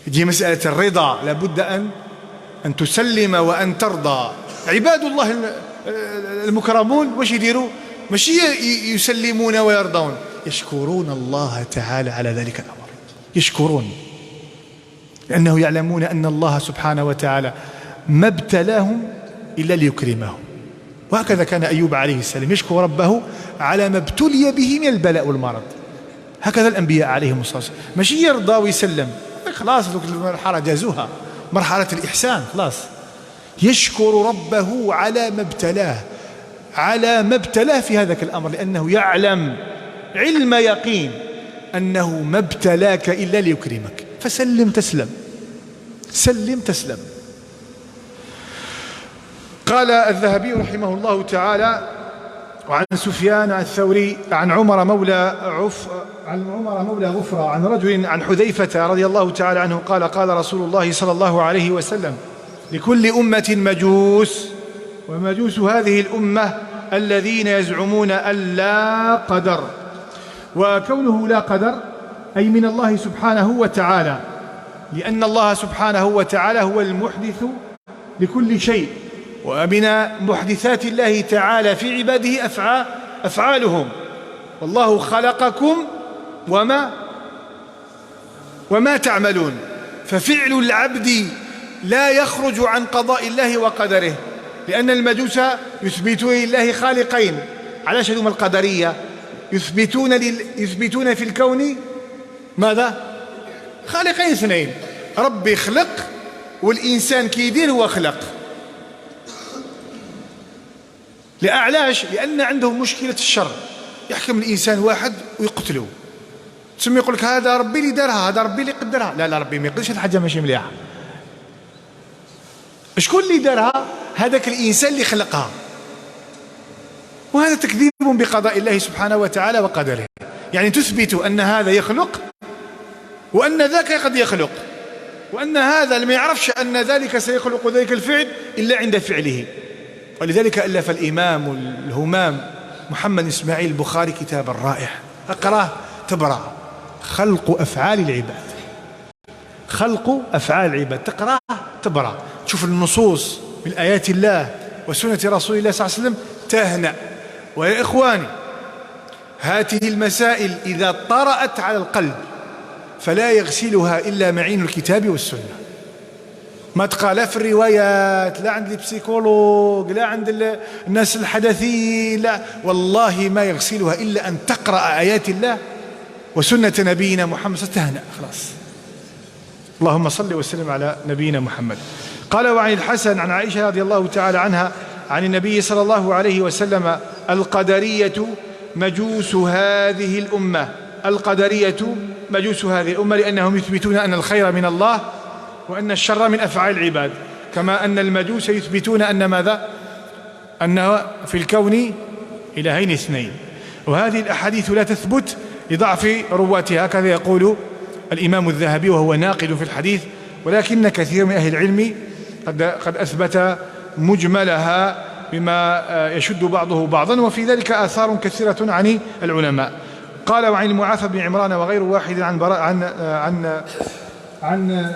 يجي مسألة الرضا. لابد أن تسلم وأن ترضى. عباد الله المكرمون واش يديروا؟ ماشي يسلمون ويرضون، يشكرون الله تعالى على ذلك الأمر، يشكرون، لأنه يعلمون أن الله سبحانه وتعالى ما ابتلاهم إلا ليكرمهم. وهكذا كان أيوب عليه السلام يشكر ربه على ما ابتلي به من البلاء والمرض. هكذا الأنبياء عليهم الصلاة والسلام، ماشي يرضى ويسلم خلاص، المرحلة جازوها، مرحلة الإحسان خلاص. يشكر ربه على ما ابتلاه في هذاك الأمر، لأنه يعلم علم يقين أنه ما ابتلاك إلا ليكرمك. فسلم تسلم، سلم تسلم. قال الذهبي رحمه الله تعالى: وعن سفيان الثوري عن عمر مولى غفرة عن رجل عن حذيفة رضي الله تعالى عنه قال: قال رسول الله صلى الله عليه وسلم: لكل أمة مجوس، ومجوس هذه الأمة الذين يزعمون أن لا قدر. وكونه لا قدر أي من الله سبحانه وتعالى، لأن الله سبحانه وتعالى هو المحدث لكل شيء، ومن محدثات الله تعالى في عباده أفعالهم. والله خلقكم وما تعملون، ففعل العبد لا يخرج عن قضاء الله وقدره، لأن المجوس يثبتون لله خالقين على شدوم القدرية، يثبتون في الكون ماذا؟ خالقين اثنين، رب يخلق والإنسان كيدير هو خلق. لأعلاش؟ لأن عندهم مشكلة الشر، يحكم الإنسان واحد ويقتله، ثم يقول لك هذا ربي اللي دارها، هذا ربي اللي قدرها. لا ربي ما يقدرش، هذه حاجة ماشي مليحة. شكون اللي دارها؟ هذاك الإنسان اللي خلقها. وهذا تكذيب بقضاء الله سبحانه وتعالى وقدره، يعني تثبت أن هذا يخلق وأن ذاك قد يخلق، وأن هذا لم يعرفش أن ذلك سيخلق ذلك الفعل إلا عند فعله. ولذلك ألف الإمام الهمام محمد إسماعيل البخاري كتابا رائع، اقراه تبرع: خلق أفعال العباد. خلق أفعال العباد، تقراه تبرع، تشوف النصوص من آيات الله وسنة رسول الله صلى الله عليه وسلم تهنأ. ويا إخواني، هذه المسائل إذا طرأت على القلب فلا يغسلها إلا معين الكتاب والسنة. ما تقال لا في الروايات، لا عند البسيكولوج، لا عند الناس الحدثيين، لا، والله ما يغسلها إلا أن تقرأ آيات الله وسنة نبينا محمد ستهنأ خلاص. اللهم صل وسلم على نبينا محمد. قال: وعن الحسن عن عائشة رضي الله تعالى عنها عن النبي صلى الله عليه وسلم: القدرية مجوس هذه الأمة. القدرية مجوس هذه الأمة لأنهم يثبتون أن الخير من الله وأن الشر من أفعال العباد، كما أن المجوس يثبتون أن ماذا؟ أن في الكون إلهين اثنين. وهذه الأحاديث لا تثبت لضعف رواتها، هكذا يقول الإمام الذهبي وهو ناقد في الحديث، ولكن كثير من أهل العلم قد أثبت مجملها بما يشد بعضه بعضا، وفي ذلك آثار كثيرة عن العلماء. قال: وعن المعافى بن عمران وغير واحد عن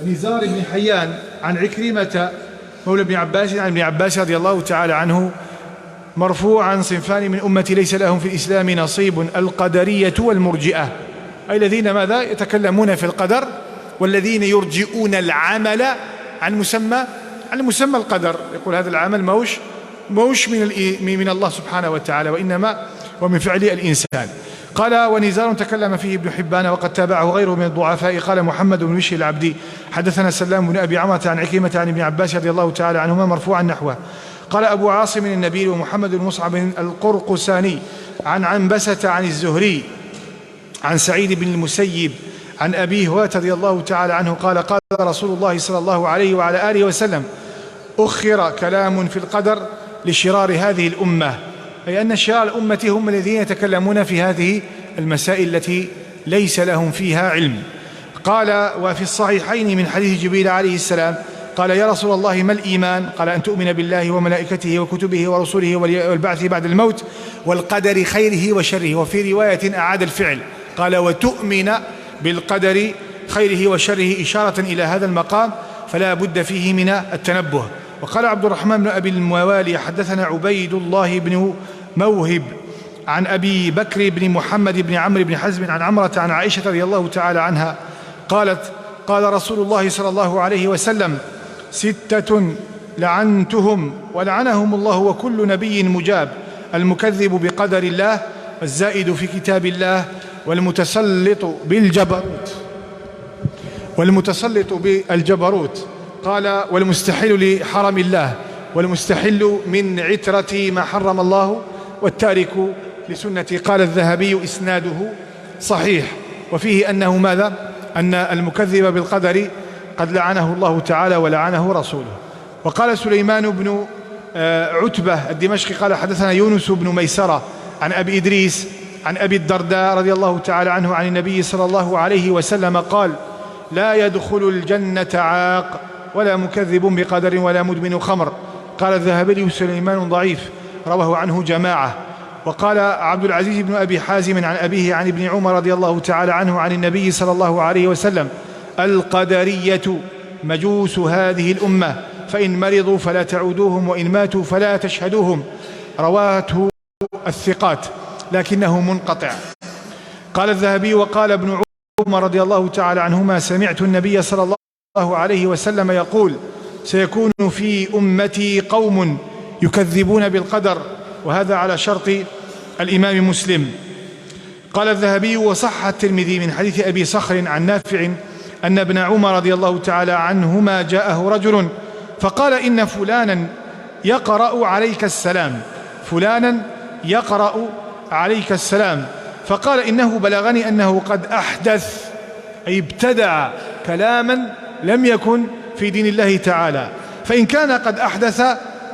نزار بن حيان عن عكرمة مولى ابن عباس عن ابن عباس رضي الله تعالى عنه مرفوعا: صنفان من أمتي ليس لهم في الإسلام نصيب، القدرية والمرجئة، أي الذين ماذا؟ يتكلمون في القدر، والذين يرجئون العمل عن مسمى القدر، يقول هذا العمل موش من الله سبحانه وتعالى، وإنما ومن فعل الإنسان. قال: ونزار تكلم فيه ابن حبان وقد تابعه غيره من الضعفاء. قال محمد بن بشر العبدي حدثنا سلام بن أبي عمرة عن عكرمة عن ابن عباس رضي الله تعالى عنهما مرفوعا نحوه. قال أبو عاصم النبيل ومحمد بن مصعب القرقساني عن عنبسة عن الزهري عن سعيد بن المسيب عن أبي هريرة رضي الله تعالى عنه قال: قال رسول الله صلى الله عليه وعلى آله وسلم: أخر كلام في القدر لشرار هذه الأمة، أي أن شرار الأمة هم الذين يتكلمون في هذه المسائل التي ليس لهم فيها علم. قال: وفي الصحيحين من حديث جبريل عليه السلام قال: يا رسول الله ما الإيمان؟ قال: أن تؤمن بالله وملائكته وكتبه ورسله والبعث بعد الموت والقدر خيره وشره. وفي رواية أعاد الفعل قال: وتؤمن بالقدر خيره وشره، إشارة إلى هذا المقام فلا بد فيه من التنبه. وقال عبد الرحمن بن أبي الموالي حدثنا عبيد الله بن موهب عن أبي بكر بن محمد بن عمرو بن حزم عن عمرة عن عائشة رضي الله تعالى عنها قالت: قال رسول الله صلى الله عليه وسلم: 6 لعنتهم ولعنهم الله وكل نبي مجاب: المكذب بقدر الله، والزائد في كتاب الله، والمتسلط بالجبروت قال: والمستحل لحرم الله، والمستحل من عترة ما حرم الله، والتارك لسنتي. قال الذهبي: إسناده صحيح. وفيه أنه ماذا؟ أن المكذب بالقدر قد لعنه الله تعالى ولعنه رسوله. وقال سليمان بن عتبة الدمشقي قال حدثنا يونس بن ميسرة عن أبي إدريس عن أبي الدرداء رضي الله تعالى عنه عن النبي صلى الله عليه وسلم قال: لا يدخل الجنة عاق ولا مكذب بقدر ولا مدمن خمر. قال الذهبي: سليمان ضعيف، رواه عنه جماعة. وقال عبد العزيز بن أبي حازم عن أبيه عن ابن عمر رضي الله تعالى عنه عن النبي صلى الله عليه وسلم: القدرية مجوس هذه الأمة، فإن مرضوا فلا تعودوهم وإن ماتوا فلا تشهدوهم. رواته الثقات لكنه منقطع. قال الذهبي: وقال ابن عمر رضي الله تعالى عنهما: سمعت النبي صلى الله عليه وسلم يقول: سيكون في أمتي قوم يكذبون بالقدر. وهذا على شرط الإمام مسلم. قال الذهبي: وصح الترمذي من حديث أبي صخر عن نافع أن ابن عمر رضي الله تعالى عنهما جاءه رجل فقال: إن فلانا يقرأ عليك السلام، فلانا يقرأ عليك السلام. فقال: إنه بلغني أنه قد أحدث، أي ابتدع كلاما لم يكن في دين الله تعالى، فإن كان قد أحدث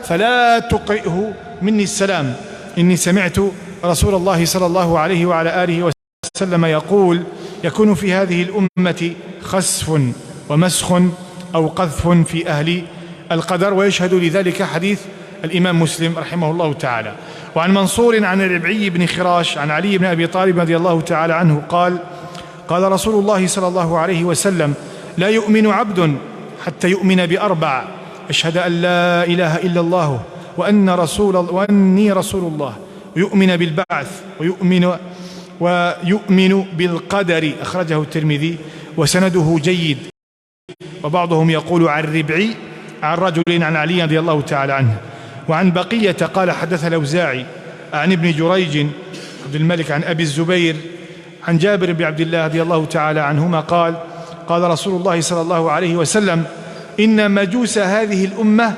فلا تقرئه مني السلام، إني سمعت رسول الله صلى الله عليه وعلى آله وسلم يقول: يكون في هذه الأمة خسف ومسخ أو قذف في أهل القدر. ويشهد لذلك حديث الإمام مسلم رحمه الله تعالى. وعن منصور عن الربعي بن خراش عن علي بن أبي طالب رضي الله تعالى عنه قال: قال رسول الله صلى الله عليه وسلم: لا يؤمن عبد حتى يؤمن بأربع: أشهد أن لا إله إلا الله وأني رسول الله، ويؤمن بالبعث، ويؤمن بالقدر. أخرجه الترمذي وسنده جيد. وبعضهم يقول عن الربعي عن رجل عن علي رضي الله تعالى عنه. وعن بقية قال: حدث الأوزاعي عن ابن جريج عبد الملك عن أبي الزبير عن جابر بن عبد الله رضي الله تعالى عنهما قال: قال رسول الله صلى الله عليه وسلم: إن مجوس هذه الأمة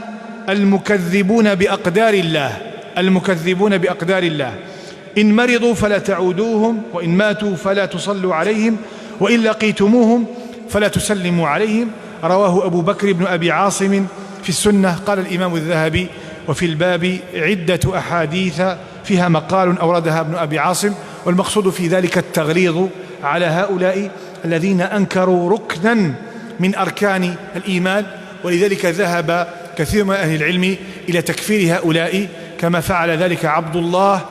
المكذبون بأقدار الله، المكذبون بأقدار الله، إن مرضوا فلا تعودوهم، وإن ماتوا فلا تصلوا عليهم، وإن لقيتموهم فلا تسلموا عليهم. رواه أبو بكر بن أبي عاصم في السنة. قال الإمام الذهبي: وفي الباب عدة أحاديث فيها مقال أوردها ابن أبي عاصم، والمقصود في ذلك التغليظ على هؤلاء الذين أنكروا ركنا من أركان الإيمان. ولذلك ذهب كثير من أهل العلم إلى تكفير هؤلاء، كما فعل ذلك عبد الله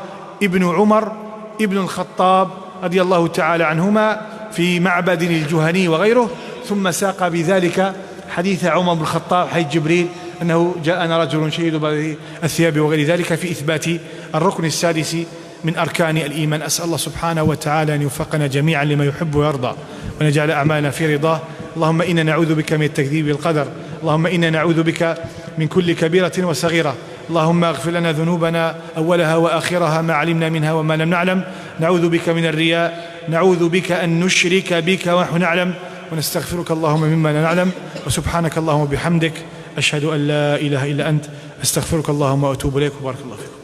ابن عمر ابن الخطاب رضي الله تعالى عنهما في معبد الجهني وغيره. ثم ساق بذلك حديث عمر بن الخطاب حديث جبريل أنه جاءنا رجل شديد بياض الثياب وغير ذلك في إثبات الركن السادس من أركان الإيمان. أسأل الله سبحانه وتعالى أن يوفقنا جميعا لما يحب ويرضى، ونجعل أعمالنا في رضاه. اللهم إنا نعوذ بك من التكذيب بالقدر، اللهم إنا نعوذ بك من كل كبيرة وصغيرة. اللهم اغفر لنا ذنوبنا أولها وآخرها، ما علمنا منها وما لم نعلم. نعوذ بك من الرياء، نعوذ بك أن نشرك بك ونحن نعلم، ونستغفرك اللهم مما لا نعلم. وسبحانك اللهم وبحمدك، أشهد أن لا إله إلا أنت، أستغفرك اللهم وأتوب إليك. وبارك الله فيك.